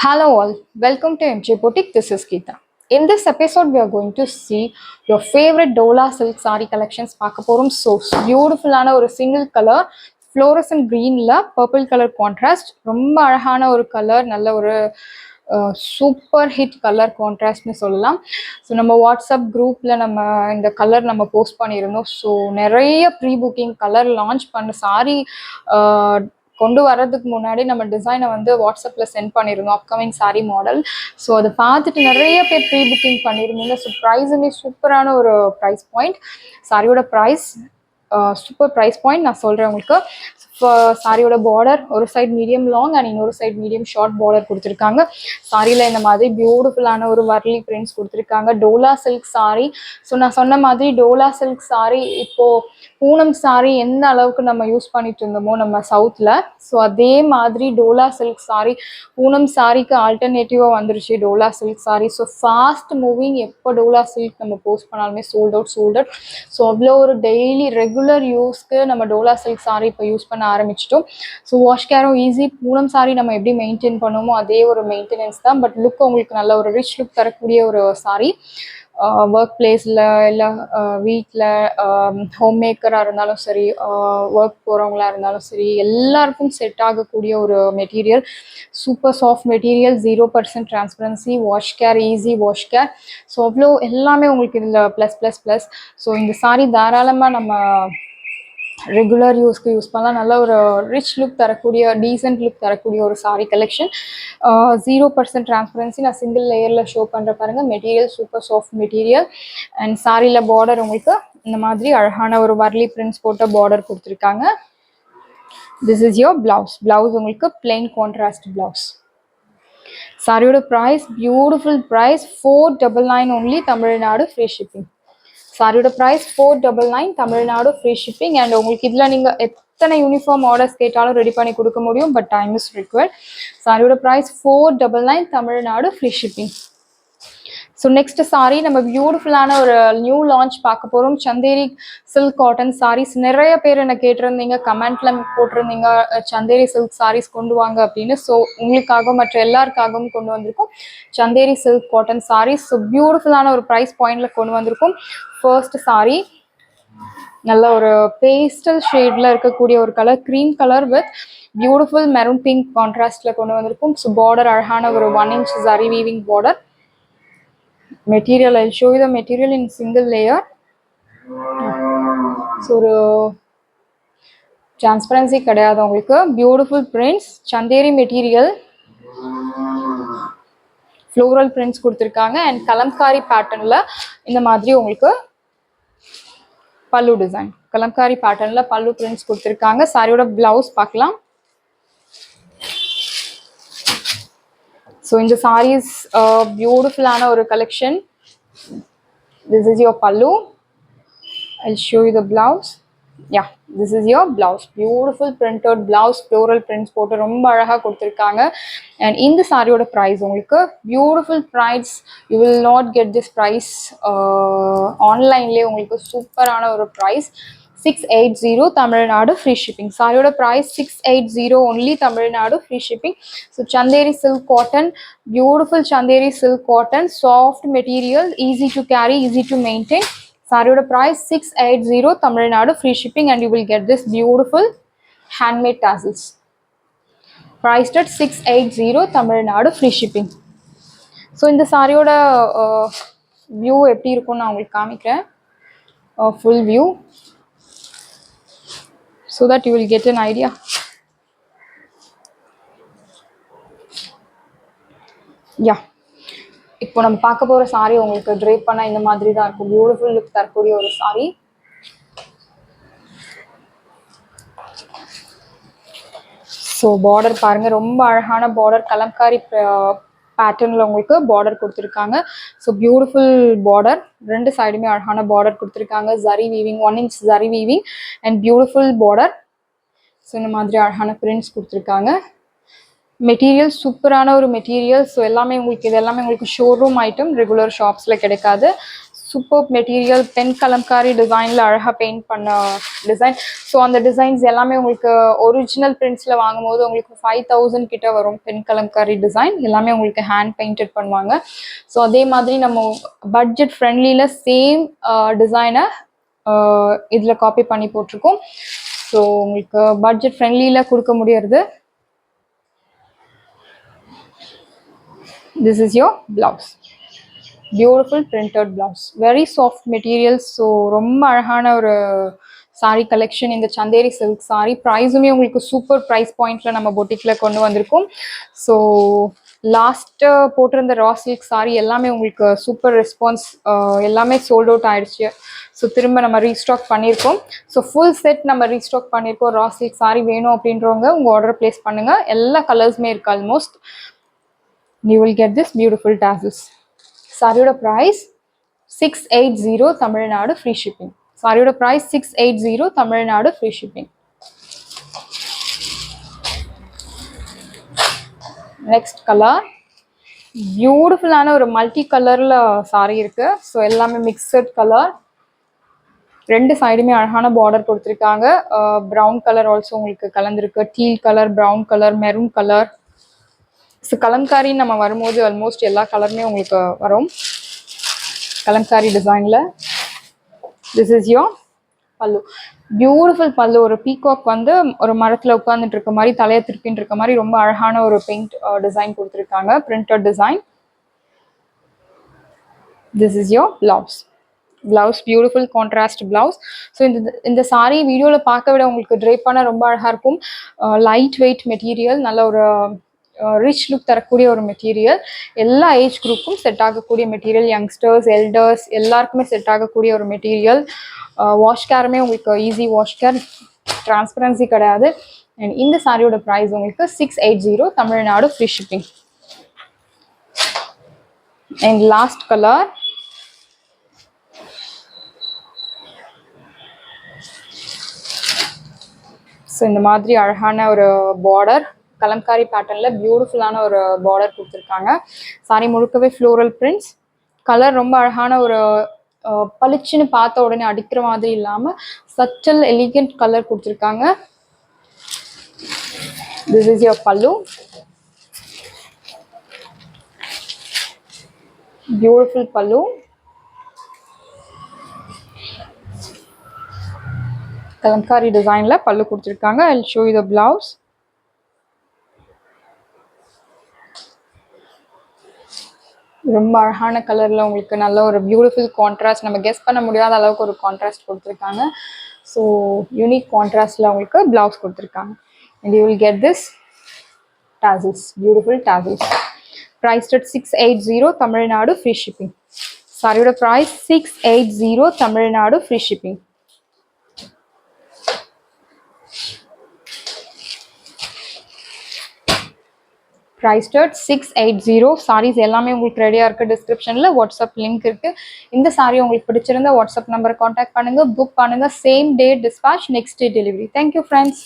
Hello all, welcome to MJ Boutique. This is Geeta. In this episode, we are going to see your favorite Dola silk saree collections. Pakaporum so beautiful ஒரு single color fluorescent greenல purple color contrast. ரொம்ப அழகான ஒரு color, நல்ல ஒரு super hit colour கான்ட்ராஸ்ட்னு சொல்லலாம். So நம்ம WhatsApp குரூப்பில் நம்ம இந்த கலர் நம்ம போஸ்ட் பண்ணியிருந்தோம். ஸோ நிறைய ப்ரீ புக்கிங் கலர் லான்ச் பண்ண சாரி கொண்டு வர்றதுக்கு முன்னாடி நம்ம டிசைனை வந்து வாட்ஸ்அப்பில் சென்ட் பண்ணியிருந்தோம், அப்கமிங் சாரீ மாடல். ஸோ அதை பார்த்துட்டு நிறைய பேர் ப்ரீ புக்கிங் பண்ணியிருந்தீங்க. ஸோ ப்ரைஸுமே சூப்பரான ஒரு ப்ரைஸ் பாயிண்ட். சாரியோட ப்ரைஸ் சூப்பர் ப்ரைஸ் பாயிண்ட் நான் சொல்கிறேன் உங்களுக்கு. சாரியோட பார்டர் ஒரு சைட் மீடியம் லாங் அண்ட் இன்னொரு சைட் மீடியம் ஷார்ட் பார்டர் கொடுத்துருக்காங்க. சாரியில் இந்த மாதிரி பியூட்டிஃபுல்லான ஒரு வர்லி பிரிண்ட்ஸ் கொடுத்துருக்காங்க. டோலா சில்க் சாரி. ஸோ நான் சொன்ன மாதிரி டோலா சில்க் சாரி இப்போது பூனம் சாரி எந்த அளவுக்கு நம்ம யூஸ் பண்ணிட்டு இருந்தோமோ நம்ம சவுத்தில், ஸோ அதே மாதிரி டோலா சில்க் சாரி பூனம் சாரிக்கு ஆல்டர்னேட்டிவாக வந்துருச்சு Dola silk sari. So fast moving, எப்போ டோலா சில்க் நம்ம போஸ்ட் பண்ணாலுமே சோல்ட் அவுட். ஸோ அவ்வளோ ஒரு டெய்லி ரெகுலர் யூஸ்க்கு நம்ம டோலா சில்க் சாரி இப்போ யூஸ் பண்ண ஆரம்பிச்சிட்டோம். ஸோ வாஷ் கேரும் ஈஸி. பூனம் சாரி நம்ம எப்படி மெயின்டைன் பண்ணுவோமோ அதே ஒரு மெயின்டெனன்ஸ் தான். பட் லுக் உங்களுக்கு நல்ல ஒரு ரிச் லுக் தரக்கூடிய ஒரு சாரி. ஒர்க் பிளேஸில் இல்லை வீட்டில் ஹோம் மேக்கராக இருந்தாலும் சரி, ஒர்க் போகிறவங்களா இருந்தாலும் சரி, எல்லாருக்கும் செட் ஆகக்கூடிய ஒரு material. Super soft material, 0% transparency, wash care easy wash care. So அவ்வளோ எல்லாமே உங்களுக்கு இதில் ப்ளஸ். ஸோ இந்த சாரி தாராளமாக நம்ம ரெகுலர் யூஸ்க்கு யூஸ் பண்ணலாம். நல்ல ஒரு ரிச் லுக் தரக்கூடிய, டீசென்ட் லுக் தரக்கூடிய ஒரு சாரீ கலெக்ஷன். 0% டிரான்ஸ்பரன்சி நான் சிங்கிள் லேயரில் ஷோ பண்ணுற பாருங்க. Material super soft material. And சாரியில் பார்டர் உங்களுக்கு இந்த மாதிரி அழகான ஒரு வர்லி பிரிண்ட்ஸ் போட்ட பார்டர் கொடுத்துருக்காங்க. This is your blouse. Blouse உங்களுக்கு பிளெயின் கான்ட்ராஸ்ட் பிளவுஸ். சாரியோட price beautiful price, 499 only, Tamil Nadu free shipping. சாரியோட price 499, Tamil Nadu free shipping. And உங்களுக்கு இதில் நீங்கள் எத்தனை யூனிஃபார்ம் ஆர்டர்ஸ் கேட்டாலும் ரெடி பண்ணி கொடுக்க முடியும், பட் டைம் இஸ் ரிக்வயர்ட். சாரியோட price 499, Tamil Nadu free shipping. So next sari நம்ம பியூட்டிஃபுல்லான ஒரு நியூ லான்ச் பார்க்க போகிறோம். Chanderi silk cotton saris. நிறைய பேர் என்ன கேட்டிருந்தீங்க, கமெண்ட்ல போட்டிருந்தீங்க சந்தேரி சில்க் சாரீஸ் கொண்டு வாங்க அப்படின்னு. ஸோ உங்களுக்காகவும் மற்ற எல்லாருக்காகவும் கொண்டு வந்திருக்கோம் Chanderi silk cotton saris. So பியூட்டிஃபுல்லான ஒரு ப்ரைஸ் பாயிண்ட்ல கொண்டு வந்திருக்கோம். ஃபர்ஸ்ட் சாரி நல்ல ஒரு பேஸ்டல் ஷேட்ல இருக்கக்கூடிய ஒரு colour, cream colour with beautiful maroon pink கான்ட்ராஸ்ட்ல கொண்டு வந்திருக்கும். ஸோ பார்டர் அழகான ஒரு 1 inch zari weaving border. Material, I'll show you the material in single layer. So ஒரு டிரான்ஸ்பரன்சி கிடையாது உங்களுக்கு. Beautiful prints, Chanderi material, floral prints கொடுத்துருக்காங்க. அண்ட் கலம்காரி பேட்டர்னில் இந்த மாதிரி உங்களுக்கு பல்லு டிசைன், கலம்காரி பேட்டர்னில் பல்லு பிரிண்ட்ஸ் கொடுத்துருக்காங்க. சாரியோட பிளவுஸ் பார்க்கலாம். ஸோ இந்த சாரீஸ் பியூட்டிஃபுல்லான ஒரு கலெக்ஷன். திஸ் இஸ் யோர் பல்லு. I'll show you the blouse. Yeah, this is your blouse. Beautiful printed blouse, floral prints போட்டு ரொம்ப அழகாக கொடுத்துருக்காங்க. அண்ட் இந்த சாரியோட ப்ரைஸ் உங்களுக்கு beautiful price. You will not get this price ஆன்லைன்லேயே. உங்களுக்கு சூப்பரான ஒரு ப்ரைஸ், 680, தமிழ்நாடு ஃப்ரீ ஷிப்பிங். சாரியோட price 680 only, Tamil Nadu free shipping. So Chanderi silk cotton, beautiful Chanderi silk cotton, soft material, easy to carry, easy to maintain. சாரியோட price 680, Tamil Nadu free shipping. And you will get this beautiful handmade tassels. Priced at 680, Tamil Nadu free shipping. So இந்த சாரியோட view எப்படி இருக்கும்னு நான் உங்களுக்கு காமிக்கிறேன், full view, so that you will get an idea. Yeah, இப்போ நம்ம பார்க்க போகிற சாரி உங்களுக்கு ட்ரேப் பண்ணால் இந்த மாதிரி தான் இருக்கும். பியூட்டிஃபுல் லுக் தரக்கூடிய ஒரு சாரி. ஸோ பார்டர் பாருங்க, ரொம்ப அழகான பார்டர், கலம்காரி பேட்டர்னில் உங்களுக்கு பார்டர் கொடுத்துருக்காங்க. ஸோ பியூட்டிஃபுல் பார்டர், ரெண்டு சைடுமே அழகான பார்டர் கொடுத்துருக்காங்க. Zari weaving, 1 inch zari weaving and beautiful border. So இந்த மாதிரி அழகான பிரிண்ட்ஸ் கொடுத்துருக்காங்க. மெட்டீரியல் சூப்பரான ஒரு மெட்டீரியல். ஸோ எல்லாமே உங்களுக்கு இது எல்லாமே உங்களுக்கு ஷோரூம் ஐட்டம், ரெகுலர் ஷாப்ஸில் கிடைக்காது. சூப்பர் மெட்டீரியல் பென் கலம்காரி டிசைனில் அழகாக பெயிண்ட் பண்ண டிசைன். ஸோ அந்த டிசைன்ஸ் எல்லாமே உங்களுக்கு ஒரிஜினல் பிரிண்ட்ஸில் வாங்கும்போது உங்களுக்கு 5000 கிட்ட வரும். பென் கலம்காரி டிசைன் எல்லாமே உங்களுக்கு ஹேண்ட் பெயிண்டட் பண்ணுவாங்க. ஸோ அதே மாதிரி நம்ம பட்ஜெட் ஃப்ரெண்ட்லியில் சேம் டிசைனை இதில் காப்பி பண்ணி போட்டிருக்கோம். ஸோ உங்களுக்கு பட்ஜெட் ஃப்ரெண்ட்லியில் கொடுக்க முடியறது. This is your blouse. Beautiful printed blouse. Very soft materials. So ரொம்ப அழகான ஒரு சாரி கலெக்ஷன் இந்த சந்தேரி சில்க் சாரி. ப்ரைஸுமே உங்களுக்கு சூப்பர் ப்ரைஸ் பாயிண்ட்ல நம்ம பொட்டிக்கில் கொண்டு வந்திருக்கோம். ஸோ லாஸ்ட்டு போட்டிருந்த ரா சில்க் சாரி எல்லாமே உங்களுக்கு சூப்பர் ரெஸ்பான்ஸ், எல்லாமே சோல்ட் அவுட் ஆயிடுச்சு. ஸோ திரும்ப நம்ம ரீஸ்டாக் பண்ணியிருக்கோம். ஸோ ஃபுல் செட் நம்ம ரீஸ்டாக் பண்ணியிருக்கோம். ரா சில்க் சாரி வேணும் அப்படின்றவங்க உங்கள் ஆர்டர் பிளேஸ் பண்ணுங்கள். எல்லா கலர்ஸுமே இருக்குது almost. You will get this beautiful tassels. சாரியோட price 680 தமிழ்நாடு ஃப்ரீ ஷிப்பிங். சாரியோட price 680 Tamil Nadu free shipping. Next colour பியூட்டிஃபுல்லான ஒரு மல்டி கலரில் சாரி இருக்கு. ஸோ எல்லாமே மிக்சட் கலர். ரெண்டு சைடுமே அழகான பார்டர் கொடுத்துருக்காங்க. ப்ரௌன் கலர் ஆல்சோ உங்களுக்கு கலந்துருக்கு. Teal colour, brown colour, maroon colour. So Kalamkari நம்ம வரும்போது ஆல்மோஸ்ட் எல்லா கலருமே உங்களுக்கு வரும் கலம்காரி டிசைனில். This is your pallu. Beautiful pallu. ஒரு பீகாக் வந்து ஒரு மரத்தில் உட்காந்துட்டு இருக்க மாதிரி, தலையை திருப்பின்னு இருக்க மாதிரி ரொம்ப அழகான ஒரு பெயிண்ட் டிசைன் கொடுத்துருக்காங்க, printed design. This is your blouse. Blouse beautiful contrast blouse. So இந்த சாரி வீடியோவில் பார்க்க விட உங்களுக்கு ட்ரேப் பண்ண ரொம்ப அழகாக இருக்கும். லைட் வெயிட் மெட்டீரியல், நல்ல ஒரு ரிச் லுக் தரக்கூடிய ஒரு மெட்டீரியல். எல்லா ஏஜ் குரூப்பும் செட் ஆகக்கூடிய மெட்டீரியல். யங்ஸ்டர்ஸ், எல்டர்ஸ் எல்லாருக்குமே செட் ஆகக்கூடிய ஒரு மெட்டீரியல். வாஷ் கேருமே உங்களுக்கு ஈஸி வாஷ் கேர், டிரான்ஸ்பரன்சி கிடையாது. அண்ட் இந்த சாரியோட ப்ரைஸ் உங்களுக்கு 680 Tamil Nadu free shipping. And last colour so இந்த மாதிரி அழகான ஒரு பார்டர், கலம்காரி பேட்டர்னில் பியூட்டிஃபுல்லான ஒரு பார்டர் கொடுத்துருக்காங்க. சாரி முழுக்கவே ஃப்ளோரல் பிரிண்ட்ஸ். கலர் ரொம்ப அழகான ஒரு பளிச்சுன்னு பார்த்த உடனே அடிக்கிற மாதிரி இல்லாமல் சட்டல் எலிகண்ட் கலர் கொடுத்துருக்காங்க. திஸ் இஸ் யுவர் பல்லு. பியூட்டிஃபுல் பல்லு. கலம்காரி டிசைனில் பல்லு கொடுத்துருக்காங்க. I will show you the blouse. ரொம்ப அழகான கலரில் உங்களுக்கு நல்ல ஒரு பியூட்டிஃபுல் கான்ட்ராஸ்ட், நம்ம கெஸ் பண்ண முடியாத அளவுக்கு ஒரு கான்ட்ராஸ்ட் கொடுத்துருக்காங்க. ஸோ யூனிக் கான்ட்ராஸ்டில் உங்களுக்கு பிளவுஸ் கொடுத்துருக்காங்க. And you will get this tassels, beautiful tassels. Priced at 680 Tamil Nadu free shipping. சாரியோட price 680 Tamil Nadu free shipping. Price at 680. Saris எல்லாமே உங்களுக்கு ரெடியாக இருக்குது. டிஸ்கிரிப்ஷனில் வாட்ஸ்அப் லிங்க் இருக்குது. இந்த சாரி உங்களுக்கு பிடிச்சிருந்தா வாட்ஸ்அப் நம்பரை காண்டாக்ட் பண்ணுங்கள், புக் பண்ணுங்கள். Same day dispatch, next day delivery. Thank you friends.